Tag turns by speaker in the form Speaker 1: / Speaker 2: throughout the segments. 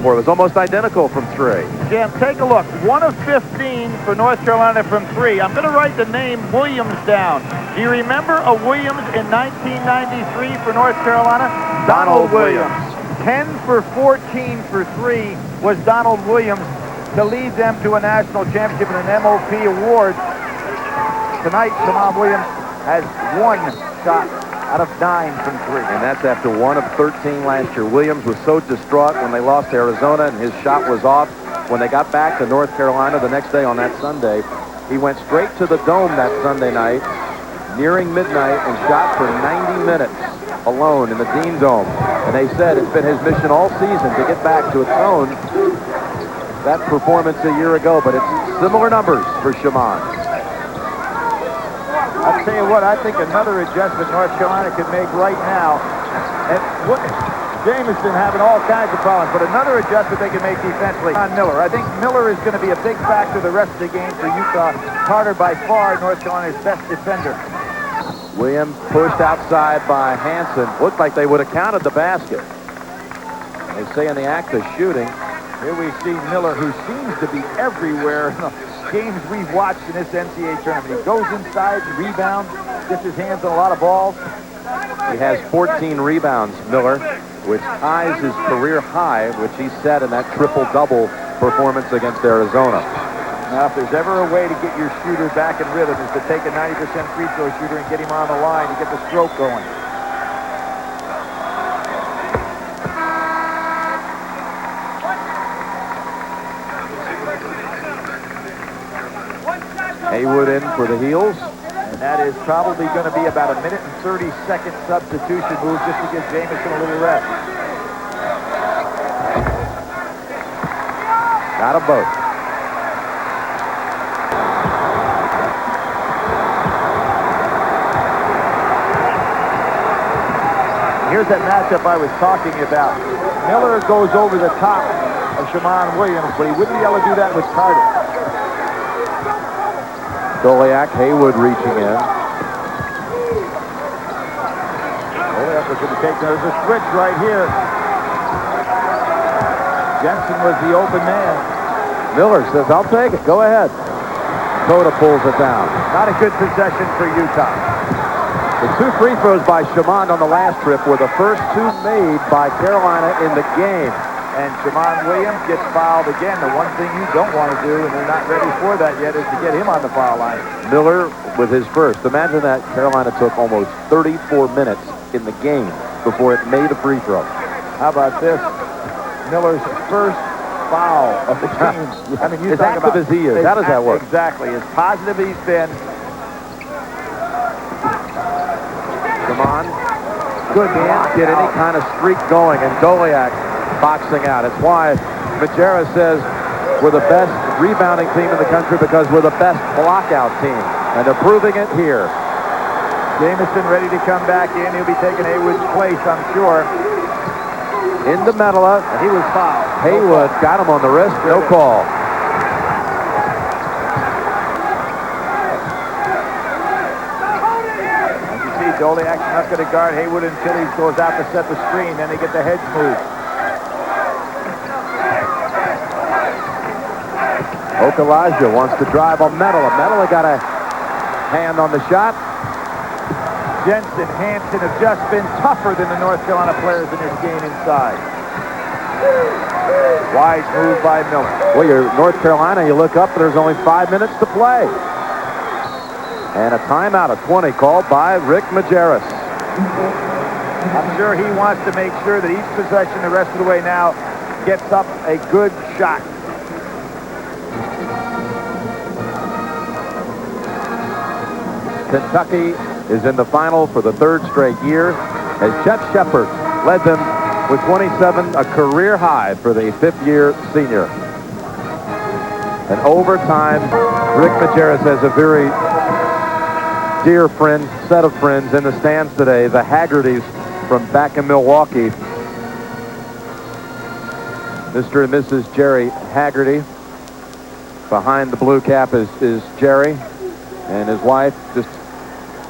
Speaker 1: It was almost identical from 3.
Speaker 2: Jim, take a look. 1 of 15 for North Carolina from 3. I'm going to write the name Williams down. Do you remember a Williams in 1993 for North Carolina? Donald Williams. 10 for 14 for 3 was Donald Williams to lead them to a national championship and an MOP award. Tonight, Shammond Williams has 1 shot out of 9 from 3.
Speaker 1: And that's after 1 of 13 last year. Williams was so distraught when they lost to Arizona and his shot was off. When they got back to North Carolina the next day on that Sunday, he went straight to the Dome that Sunday night, nearing midnight, and shot for 90 minutes alone in the Dean Dome. And they said it's been his mission all season to get back to its own that performance a year ago, but it's similar numbers for Shammond.
Speaker 2: I'll tell you what, I think another adjustment North Carolina could make right now, and Jamison having all kinds of problems, but another adjustment they can make defensively on Miller. I think Miller is going to be a big factor the rest of the game for Utah. Carter, by far, North Carolina's best defender.
Speaker 1: Williams pushed outside by Hansen. Looked like they would have counted the basket. They say in the act of shooting.
Speaker 2: Here we see Miller, who seems to be everywhere in the games we've watched in this NCAA tournament. He goes inside, rebounds, gets his hands on a lot of balls.
Speaker 1: He has 14 rebounds, Miller, which ties his career high, which he set in that triple-double performance against Arizona.
Speaker 2: Now, if there's ever a way to get your shooter back in rhythm is to take a 90% free throw shooter and get him on the line to get the stroke going.
Speaker 1: Haywood in for the Heels.
Speaker 2: And that is probably going to be about a 1:30 substitution move just to give Jamison a little rest.
Speaker 1: Got them both.
Speaker 2: Here's that matchup I was talking about. Miller goes over the top of Shammond Williams, but he wouldn't be able to do that with Carter.
Speaker 1: Goliak, Haywood reaching in.
Speaker 2: Goliak was going to take, there's a switch right here. Jensen was the open man.
Speaker 1: Miller says, I'll take it. Go ahead. Cota pulls it down.
Speaker 2: Not a good possession for Utah.
Speaker 1: The 2 free throws by Shammond on the last trip were the first 2 made by Carolina in the game.
Speaker 2: And Shammond Williams gets fouled again. The one thing you don't want to do, and they're not ready for that yet, is to get him on the foul line.
Speaker 1: Miller with his first. Imagine that Carolina took almost 34 minutes in the game before it made a free throw.
Speaker 2: How about this? Miller's first foul of the game. I mean, you
Speaker 1: as active as he is, how does that work?
Speaker 2: Exactly. As positive he's been.
Speaker 1: Shammond couldn't get any kind of streak going, and Goliak boxing out. It's why Majerus says we're the best rebounding team in the country because we're the best blockout team, and they're proving it here.
Speaker 2: Jamison ready to come back in. He'll be taking Haywood's place, I'm sure.
Speaker 1: Into Medela.
Speaker 2: He was fouled.
Speaker 1: Haywood got him on the wrist. No call.
Speaker 2: As you see, Goliak's not going to guard Haywood until he goes out to set the screen. Then they get the hedge move.
Speaker 1: Okalaja wants to drive on Medela. Medela got a hand on the shot.
Speaker 2: Jensen, Hansen have just been tougher than the North Carolina players in this game inside. Wise move by Miller.
Speaker 1: Well, you're North Carolina, you look up, there's only 5 minutes to play. And a timeout of 20 called by Rick Majerus.
Speaker 2: I'm sure he wants to make sure that each possession the rest of the way now gets up a good shot.
Speaker 1: Kentucky is in the final for the 3rd straight year as Chet Shepard led them with 27, a career high for the 5th-year senior. And overtime, Rick Majerus has a very dear friend, set of friends in the stands today, the Haggertys from back in Milwaukee. Mr. and Mrs. Jerry Haggerty. Behind the blue cap is Jerry and his wife. Just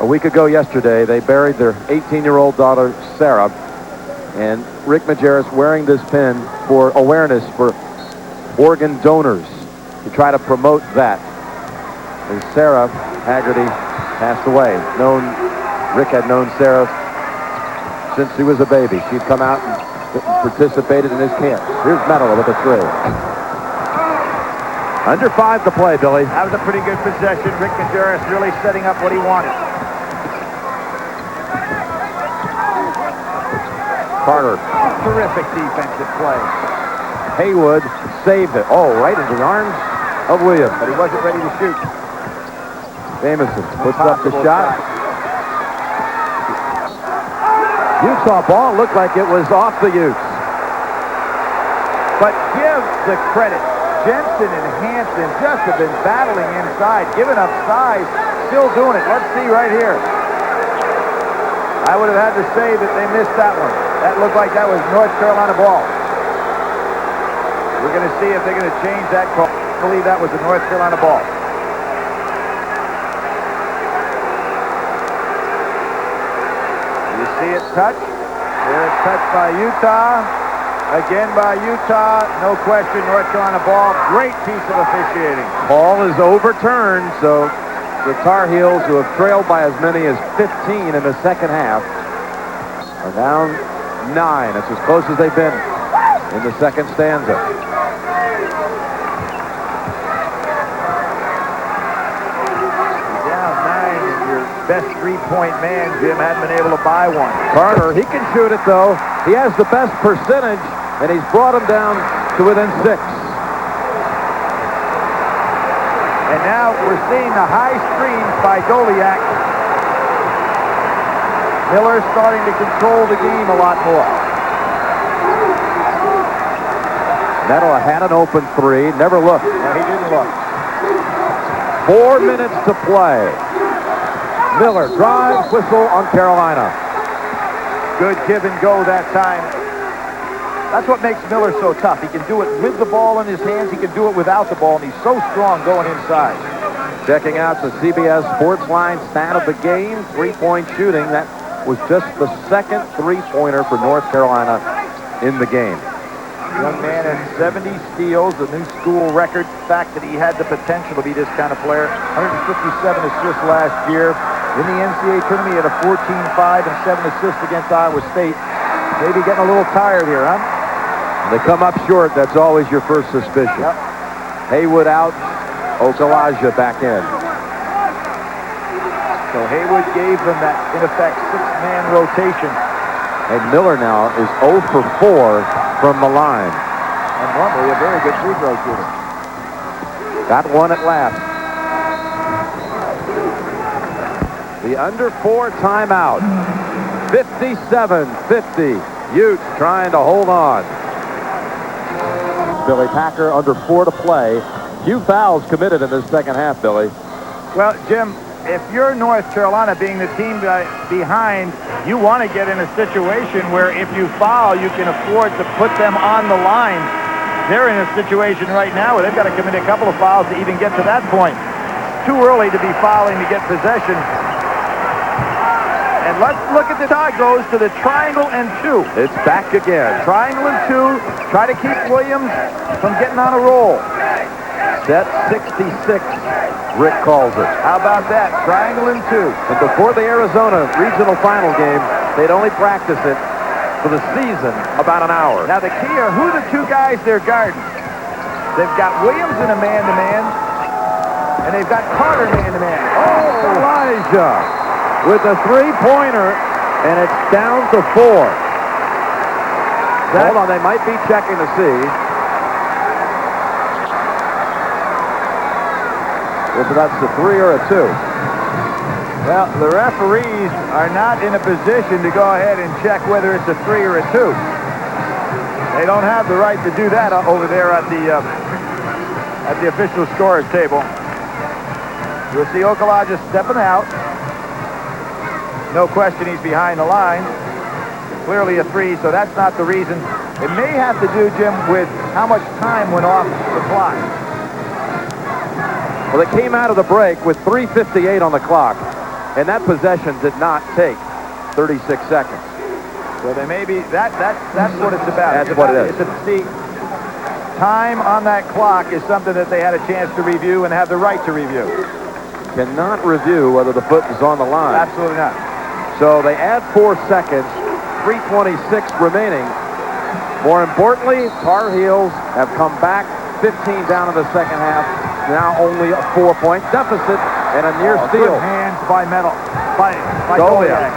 Speaker 1: a week ago yesterday, they buried their 18-year-old daughter, Sarah. And Rick Majerus wearing this pin for awareness for organ donors to try to promote that. And Sarah Haggerty passed away. Rick had known Sarah since she was a baby. She'd come out and participated in his camp. Here's Metal with a 3. Under 5 to play, Billy.
Speaker 2: That was a pretty good possession. Rick Majerus really setting up what he wanted.
Speaker 1: Carter.
Speaker 2: Terrific defensive play.
Speaker 1: Haywood saved it. Oh, right into the arms of Williams.
Speaker 2: But he wasn't ready to shoot.
Speaker 1: Jamison puts up the shot. Utah ball looked like it was off the Utes.
Speaker 2: But give the credit. Jensen and Hansen just have been battling inside, giving up size, still doing it. Let's see right here. I would have had to say that they missed that one. That looked like that was North Carolina ball. We're going to see if they're going to change that call. I believe that was a North Carolina ball. You see it touch. There it's touched by Utah. Again by Utah. No question, North Carolina ball. Great piece of officiating.
Speaker 1: Ball is overturned, so the Tar Heels, who have trailed by as many as 15 in the second half, are down 9. It's as close as they've been in the second stanza.
Speaker 2: Down 9, and your best three-point man, Jim, hadn't been able to buy one.
Speaker 1: Carter, he can shoot it, though. He has the best percentage, and he's brought him down to within 6.
Speaker 2: And now we're seeing the high screens by Doliak. Miller starting to control the game a lot more.
Speaker 1: Metal had an open 3, never looked.
Speaker 2: No, he didn't look.
Speaker 1: 4 minutes to play. Miller drives, whistle on Carolina.
Speaker 2: Good give and go that time. That's what makes Miller so tough. He can do it with the ball in his hands. He can do it without the ball, and he's so strong going inside.
Speaker 1: Checking out the CBS Sports Line stat of the game, three-point shooting. That was just the second three-pointer for North Carolina in the game.
Speaker 2: Young man had 70 steals, a new school record. The fact that he had the potential to be this kind of player. 157 assists last year. In the NCAA tournament, he had a 14-5 and 7 assists against Iowa State. Maybe getting a little tired here, huh?
Speaker 1: They come up short. That's always your first suspicion.
Speaker 2: Yep.
Speaker 1: Haywood out. Okalaja back in.
Speaker 2: So Haywood gave them that, in effect, 6-man rotation.
Speaker 1: And Miller now is 0 for 4 from the line.
Speaker 2: And normally a very good free throw shooter.
Speaker 1: Got one at last. The under 4 timeout. 57-50. Utes trying to hold on. Billy Packer under 4 to play. Few fouls committed in this second half, Billy.
Speaker 2: Well, Jim, if you're North Carolina being the team behind, you want to get in a situation where if you foul, you can afford to put them on the line. They're in a situation right now where they've got to commit a couple of fouls to even get to that point. It's too early to be fouling to get possession. And let's look at the tie goes to the triangle and 2.
Speaker 1: It's back again.
Speaker 2: Triangle and 2. Try to keep Williams from getting on a roll.
Speaker 1: Set 66, Rick calls it.
Speaker 2: How about that? Triangle and 2.
Speaker 1: And before the Arizona regional final game, they'd only practice it for the season about an hour.
Speaker 2: Now the key are who the 2 guys they're guarding. They've got Williams in a man-to-man, and they've got Carter man-to-man.
Speaker 1: Oh, Elijah with a three-pointer, and it's down to 4. Hold on, they might be checking to see. Whether that's a 3 or a 2.
Speaker 2: Well, the referees are not in a position to go ahead and check whether it's a 3 or a 2. They don't have the right to do that over there at the official scorer's table. You'll see Okalaja stepping out. No question he's behind the line. Clearly a 3, so that's not the reason. It may have to do, Jim, with how much time went off the clock.
Speaker 1: Well, they came out of the break with 3:58 on the clock, and that possession did not take 36 seconds.
Speaker 2: So they may be, that's what it's about.
Speaker 1: That's what it is.
Speaker 2: See, time on that clock is something that they had a chance to review and have the right to review.
Speaker 1: Cannot review whether the foot is on the line.
Speaker 2: Absolutely not.
Speaker 1: So they add 4 seconds, 3:26 remaining. More importantly, Tar Heels have come back 15 down in the second half. Now only a 4-point deficit and a near steal.
Speaker 2: Good hands by
Speaker 1: Goliath.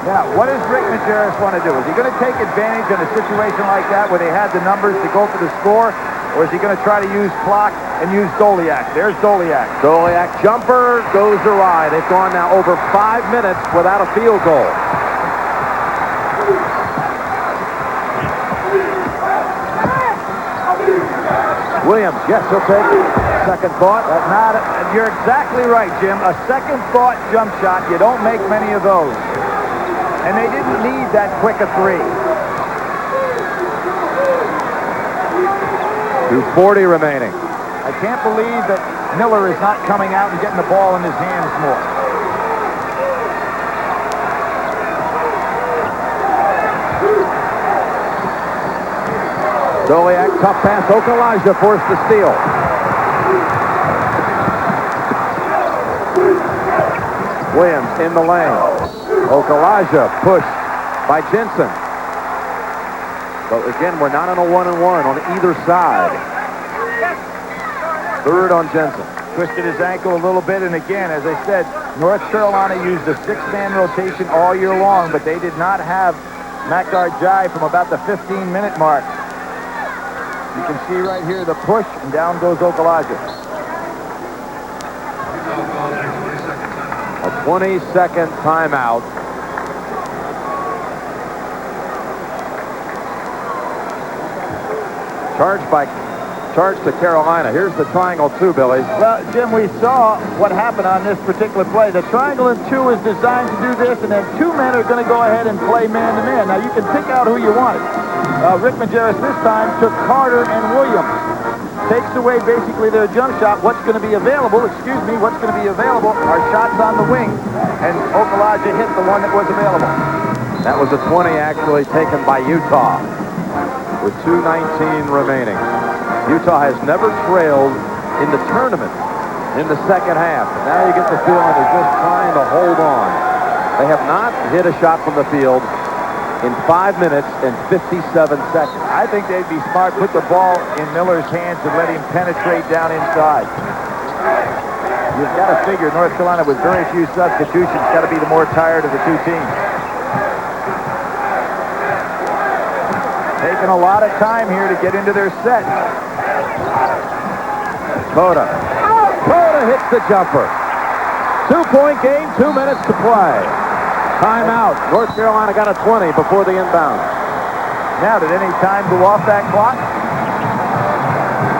Speaker 2: Now, what does Rick Majerus want to do? Is he going to take advantage in a situation like that where they had the numbers to go for the score? Or is he going to try to use clock and use Doliak? There's Doliak.
Speaker 1: Doliak jumper goes awry. They've gone now over 5 minutes without a field goal. Williams, yes, he'll take second thought.
Speaker 2: You're exactly right, Jim. A second thought jump shot, you don't make many of those. And they didn't need that quick a three.
Speaker 1: 2:40 remaining.
Speaker 2: I can't believe that Miller is not coming out and getting the ball in his hands more.
Speaker 1: Doliak, tough pass. Okalaja forced the steal. Williams in the lane. Okalaja pushed by Jensen. But again, we're not on a 1-and-1 on either side. Third on Jensen.
Speaker 2: Twisted his ankle a little bit, and again, as I said, North Carolina used a 6-man rotation all year long, but they did not have Makar Jai from about the 15-minute mark. You can see right here the push, and down goes Okalaja.
Speaker 1: A 20-second timeout. Charged to Carolina. Here's the triangle 2, Billy.
Speaker 2: Well, Jim, we saw what happened on this particular play. The triangle in 2 is designed to do this, and then 2 men are going to go ahead and play man-to-man. Now, you can pick out who you want. Rick Majerus this time took Carter and Williams. Takes away basically their jump shot. What's going to be available, are shots on the wing, and Okalaja hit the one that was available.
Speaker 1: That was a 20 actually taken by Utah with 2:19 remaining. Utah has never trailed in the tournament in the second half. Now you get the feeling they're just trying to hold on. They have not hit a shot from the field in 5 minutes and 57 seconds.
Speaker 2: I think they'd be smart, put the ball in Miller's hands and let him penetrate down inside. You've got to figure North Carolina with very few substitutions got to be the more tired of the two teams. Taking a lot of time here to get into their set.
Speaker 1: Cota hits the jumper. 2-point game, 2 minutes to play. Timeout. North Carolina got a 20 before the inbound.
Speaker 2: Now, did any time go off that clock?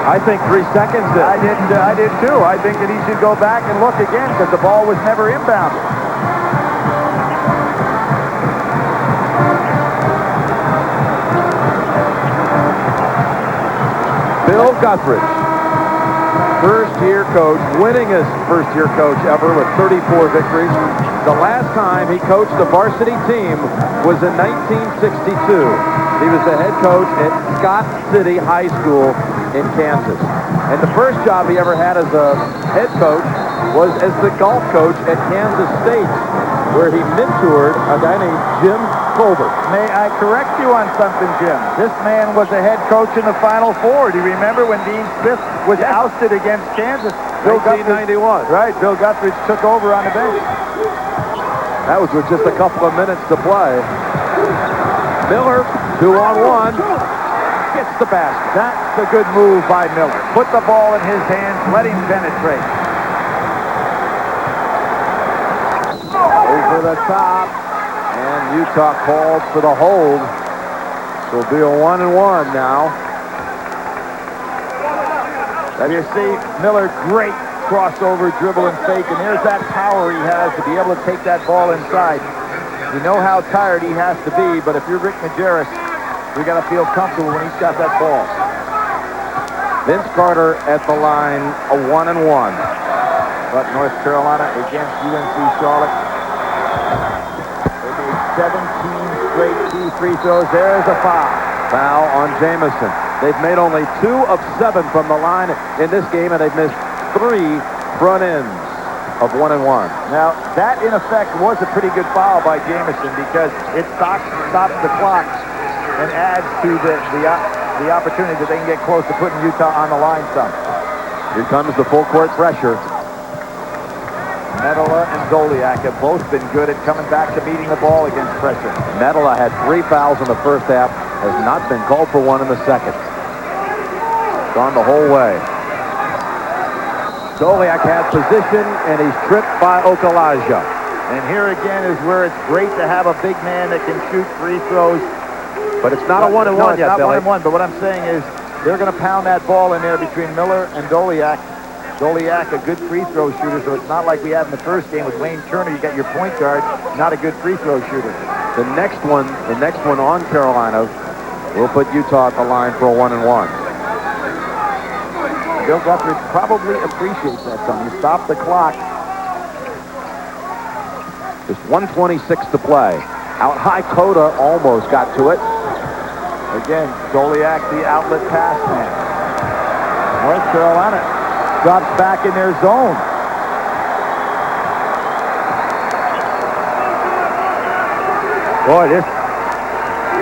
Speaker 1: I think 3 seconds did.
Speaker 2: I did too. I think that he should go back and look again because the ball was never inbounded.
Speaker 1: Bill Guthridge, first-year coach, winningest first-year coach ever with 34 victories. The last time he coached a varsity team was in 1962. He was the head coach at Scott City High School in Kansas. And the first job he ever had as a head coach was as the golf coach at Kansas State, where he mentored a guy named Jim Colbert.
Speaker 2: May I correct you on something, Jim? This man was a head coach in the Final Four. Do you remember when Dean Smith was ousted against Kansas?
Speaker 1: 1991.
Speaker 2: Right, Bill Guthridge took over on the bench.
Speaker 1: That was with just a couple of minutes to play. Miller, 2-on-1, gets the basket.
Speaker 2: That's a good move by Miller. Put the ball in his hands, let him penetrate.
Speaker 1: Over the top, and Utah called for the hold. So it'll be a 1-and-1 now.
Speaker 2: And you see Miller, great crossover, dribble, and fake, and there's that power he has to be able to take that ball inside. You know how tired he has to be, but if you're Rick Majerus, you got to feel comfortable when he's got that ball.
Speaker 1: Vince Carter at the line, a 1-and-1.
Speaker 2: But North Carolina against UNC Charlotte. 17 straight key free throws. There's a foul.
Speaker 1: Foul on Jamison. They've made only 2 of 7 from the line in this game, and they've missed 3 front ends of 1 and 1.
Speaker 2: Now, that in effect was a pretty good foul by Jamison because it stops the clock and adds to the opportunity that they can get close to putting Utah on the line some.
Speaker 1: Here comes the full court pressure.
Speaker 2: Medela and Zoliak have both been good at coming back to beating the ball against pressure.
Speaker 1: Medela had 3 fouls in the first half, has not been called for one in the second. Gone the whole way. Zoliak has position, and he's tripped by Okalaja.
Speaker 2: And here again is where it's great to have a big man that can shoot free throws.
Speaker 1: But it's not a 1-and-1 yet, Billy.
Speaker 2: It's not 1-and-1, but what I'm saying is they're going to pound that ball in there between Miller and Zoliak. Zoliak, a good free throw shooter, so it's not like we had in the first game with Wayne Turner. You got your point guard, not a good free throw shooter.
Speaker 1: The next one on Carolina will put Utah at the line for a 1-and-1.
Speaker 2: Bill Guthridge probably appreciates that some. You stop the clock.
Speaker 1: Just 1:26 to play. Out high, Cota almost got to it.
Speaker 2: Again, Zoliak, the outlet pass man. North Carolina drops back in their zone. Boy, this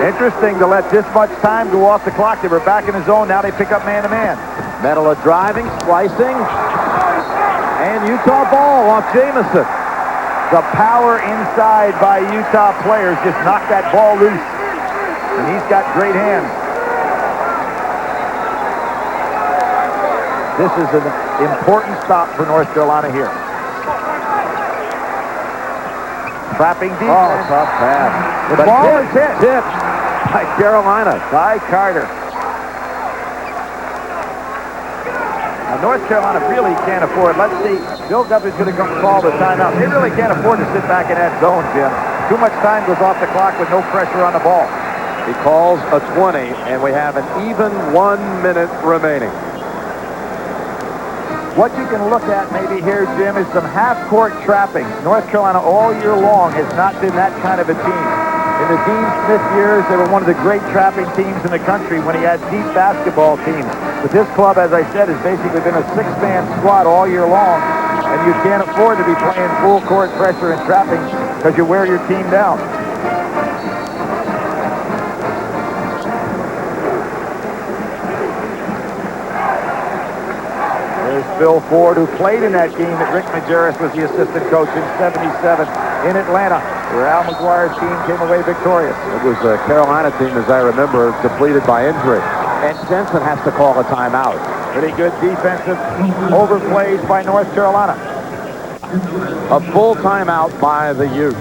Speaker 2: interesting to let this much time go off the clock. They were back in the zone. Now they pick up man-to-man.
Speaker 1: Medela driving, slicing, and Utah ball off Jamison.
Speaker 2: The power inside by Utah players just knocked that ball loose. And he's got great hands. This is an important stop for North Carolina here. Trapping defense.
Speaker 1: Oh, tough pass.
Speaker 2: The ball is hit.
Speaker 1: Tipped by Carolina.
Speaker 2: By Carter. Now, North Carolina really can't afford. Let's see. Bill Guthridge's going to call the timeout. They really can't afford to sit back in that zone, Jim. Too much time goes off the clock with no pressure on the ball.
Speaker 1: He calls a 20, and we have an even 1 minute remaining.
Speaker 2: What you can look at maybe here, Jim, is some half-court trapping. North Carolina all year long has not been that kind of a team. In the Dean Smith years, they were one of the great trapping teams in the country when he had deep basketball teams. But this club, as I said, has basically been a 6-man squad all year long, and you can't afford to be playing full-court pressure and trapping because you wear your team down. There's Phil Ford, who played in that game that Rick Majerus was the assistant coach in '77 in Atlanta, where Al McGuire's team came away victorious.
Speaker 1: It was a Carolina team, as I remember, depleted by injury. And Jensen has to call a timeout.
Speaker 2: Pretty good defensive overplays by North Carolina.
Speaker 1: A full timeout by the Utes.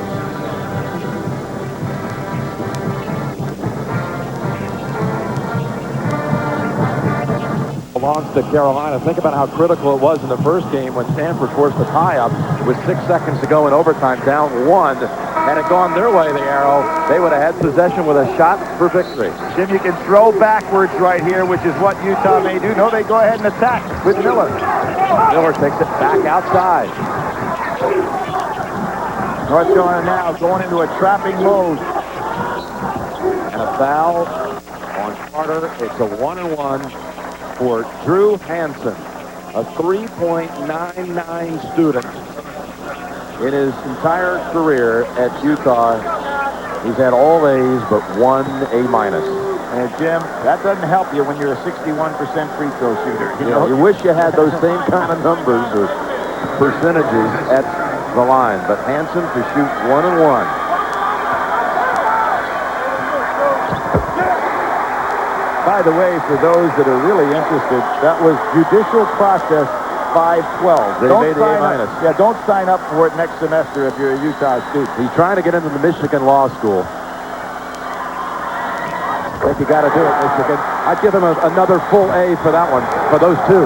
Speaker 1: Belongs to Carolina. Think about how critical it was in the first game when Stanford forced a tie-up with 6 seconds to go in overtime, down 1. Had it gone their way, the arrow, they would have had possession with a shot for victory.
Speaker 2: Jim, you can throw backwards right here, which is what Utah may do. No, they go ahead and attack with Miller.
Speaker 1: Miller takes it back outside.
Speaker 2: North Carolina now going into a trapping mode.
Speaker 1: And a foul on Carter. It's a 1-and-1 for Drew Hansen, a 3.99 student. In his entire career at Utah, he's had all A's but 1 A-.
Speaker 2: And Jim, that doesn't help you when you're a 61% free throw shooter.
Speaker 1: You wish you had those same kind of numbers or percentages at the line. But Hansen to shoot 1-and-1.
Speaker 2: By the way, for those that are really interested, that was judicial process 512.
Speaker 1: They made the A-.
Speaker 2: Yeah, don't sign up for it next semester if you're a Utah student.
Speaker 1: He's trying to get into the Michigan Law School. I think you got to do it, Michigan. I'd give him another full A for that one, for those two.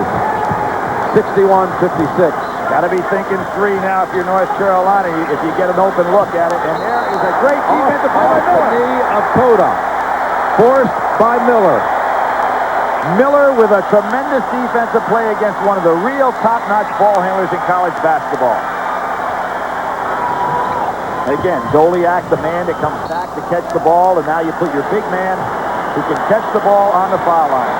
Speaker 1: 61-56.
Speaker 2: Got to be thinking 3 now if you're North Carolina, if you get an open look at it. And there is a great defensive play by Miller.
Speaker 1: The knee of Cota. Forced by Miller.
Speaker 2: Miller with a tremendous defensive play against one of the real top-notch ball handlers in college basketball. Again, Goliak, the man that comes back to catch the ball, and now you put your big man who can catch the ball on the foul line.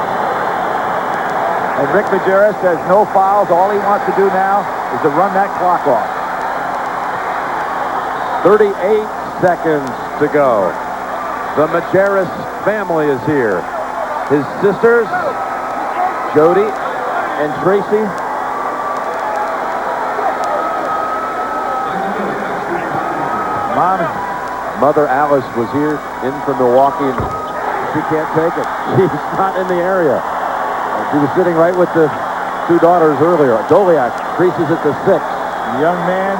Speaker 2: And Rick Majerus says no fouls. All he wants to do now is to run that clock off.
Speaker 1: 38 seconds to go. The Majerus family is here. His sisters, Jody and Tracy. Mother Alice was here in from Milwaukee, and she can't take it. She's not in the area. She was sitting right with the two daughters earlier. Goliak creases at the 6.
Speaker 2: The young man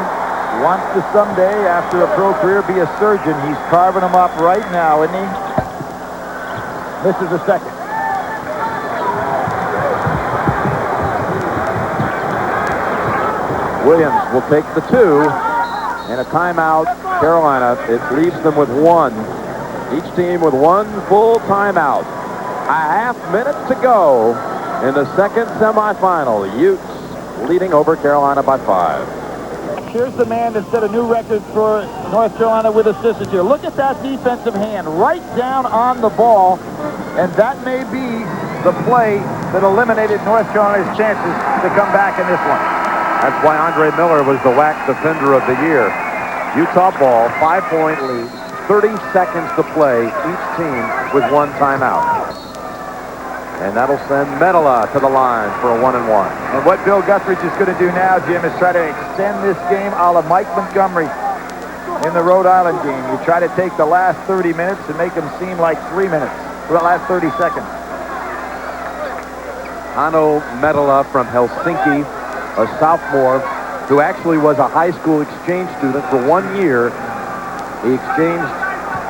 Speaker 2: wants to someday, after a pro career, be a surgeon. He's carving them up right now, isn't he? Misses a second.
Speaker 1: Williams will take the 2, and a timeout. Carolina, it leaves them with 1. Each team with 1 full timeout. A half minute to go in the second semifinal. Utes leading over Carolina by 5.
Speaker 2: Here's the man that set a new record for North Carolina with assists here. Look at that defensive hand right down on the ball, and that may be the play that eliminated North Carolina's chances to come back in this one.
Speaker 1: That's why Andre Miller was the WAC Defender of the Year. Utah ball, 5-point lead, 30 seconds to play, each team with 1 timeout. And that'll send Medela to the line for a 1-and-1.
Speaker 2: And what Bill Guthridge is going to do now, Jim, is try to extend this game a la Mike Montgomery in the Rhode Island game. You try to take the last 30 minutes and make them seem like 3 minutes, for the last 30 seconds.
Speaker 1: Hanno Medela from Helsinki, a sophomore, who actually was a high school exchange student for 1 year. He exchanged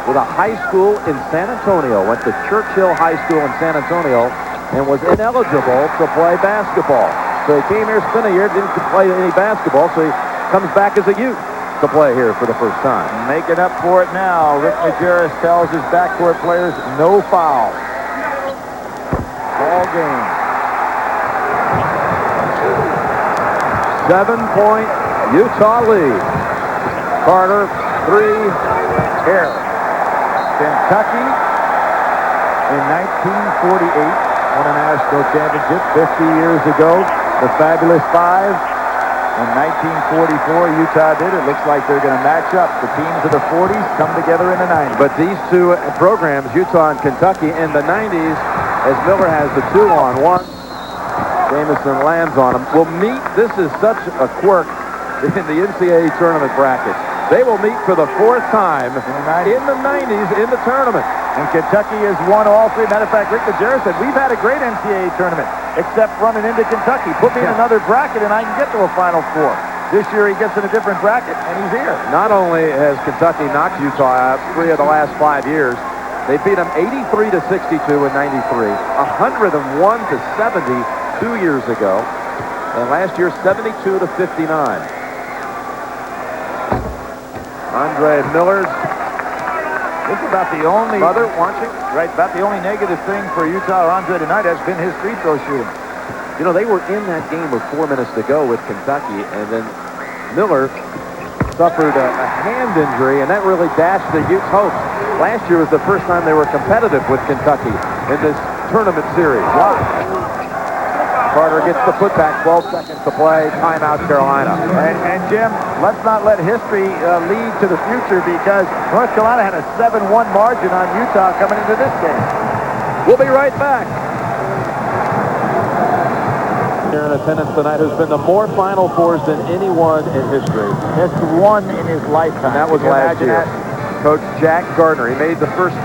Speaker 1: with a high school in San Antonio, went to Churchill High School in San Antonio, and was ineligible to play basketball. So he came here, spent a year, didn't play any basketball, so he comes back as a youth to play here for the first time.
Speaker 2: Making up for it now, Rick Majerus tells his backcourt players no foul. All game.
Speaker 1: 7-point Utah lead. Carter, 3, air.
Speaker 2: Kentucky in 1948 won a national championship 50 years ago. The Fabulous 5. In 1944, Utah did. It looks like they're going to match up. The teams of the 40s come together in the 90s.
Speaker 1: But these two programs, Utah and Kentucky, in the 90s, as Miller has the 2-on-1, Jamison lands on him, will meet. This is such a quirk in the NCAA tournament bracket. They will meet for the 4th time in the 90s in the tournament.
Speaker 2: And Kentucky has won all 3. Matter of fact, Rick Majerus said, we've had a great NCAA tournament, except running into Kentucky. Put me in another bracket and I can get to a Final Four. This year he gets in a different bracket, and he's here.
Speaker 1: Not only has Kentucky knocked Utah out 3 of the last 5 years, they beat them 83-62 in 93, 101-70 2 years ago, and last year 72-59. Andre Miller's
Speaker 2: This is about the only
Speaker 1: mother watching.
Speaker 2: Right, about the only negative thing for Utah or Andre tonight has been his free throw shooting.
Speaker 1: You know, they were in that game with 4 minutes to go with Kentucky, and then Miller suffered a hand injury, and that really dashed the Utes' hopes. Last year was the first time they were competitive with Kentucky in this tournament series. Wow. Carter gets the putback, 12 seconds to play, timeout Carolina.
Speaker 2: And Jim, let's not let history lead to the future, because North Carolina had a 7-1 margin on Utah coming into this game.
Speaker 1: We'll be right back. Here in attendance tonight who's been to more Final Fours than anyone in history.
Speaker 2: Missed 1 in his lifetime.
Speaker 1: And that was last year. Coach Jack Gardner, he made the first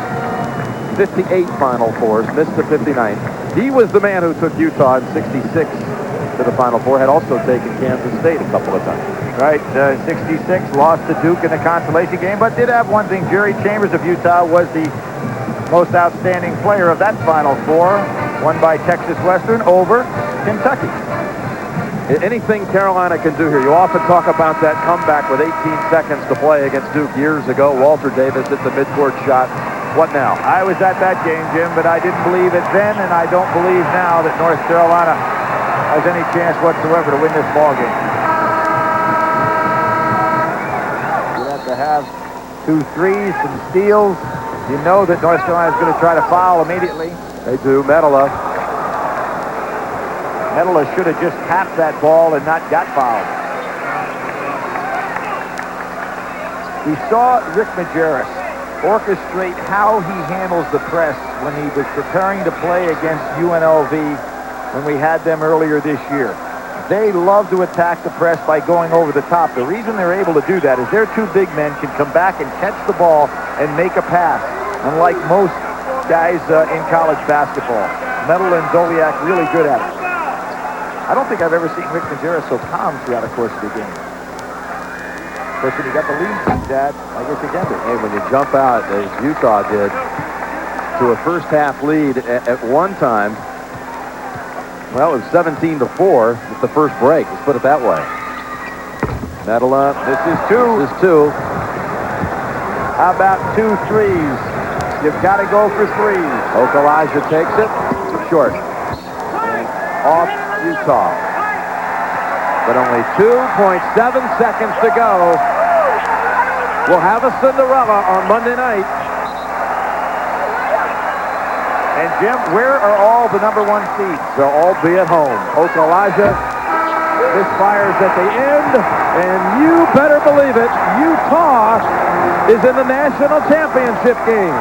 Speaker 1: 58 Final Fours, missed the 59th. He was the man who took Utah in 66 to the Final Four, had also taken Kansas State a couple of times.
Speaker 2: Right, 66, lost to Duke in the consolation game, but did have one thing. Jerry Chambers of Utah was the most outstanding player of that Final Four, won by Texas Western over Kentucky.
Speaker 1: Anything Carolina can do here. You often talk about that comeback with 18 seconds to play against Duke years ago. Walter Davis hit the midcourt shot. What now?
Speaker 2: I was at that game, Jim, but I didn't believe it then, and I don't believe now that North Carolina has any chance whatsoever to win this ball game.
Speaker 1: You have to have
Speaker 2: 2 threes, some steals. You know that North Carolina is going to try to foul immediately.
Speaker 1: They do. Medela.
Speaker 2: Medela should have just tapped that ball and not got fouled. We saw Rick Majerus orchestrate how he handles the press when he was preparing to play against UNLV when we had them earlier this year. They love to attack the press by going over the top. The reason they're able to do that is their 2 big men can come back and catch the ball and make a pass, unlike most guys in college basketball. Medela and Doliak really good at it. I don't think I've ever seen Rick Majerus so calm throughout the course of the game. Of course, when you got the lead, Dad, I guess it ended.
Speaker 1: Hey, when you jump out, as Utah did, to a first-half lead at one time, well, it was 17-4 with the first break. Let's put it that way. Medela.
Speaker 2: This is 2.
Speaker 1: This is 2.
Speaker 2: How about 2 threes? You've got to go for 3s.
Speaker 1: Okalaja takes it. Short. And off Utah. But only 2.7 seconds to go. We'll have a Cinderella on Monday night.
Speaker 2: And Jim, where are all the number 1 seeds?
Speaker 1: They'll all be at home. Okalaja misfires at the end, and you better believe it, Utah is in the national championship game.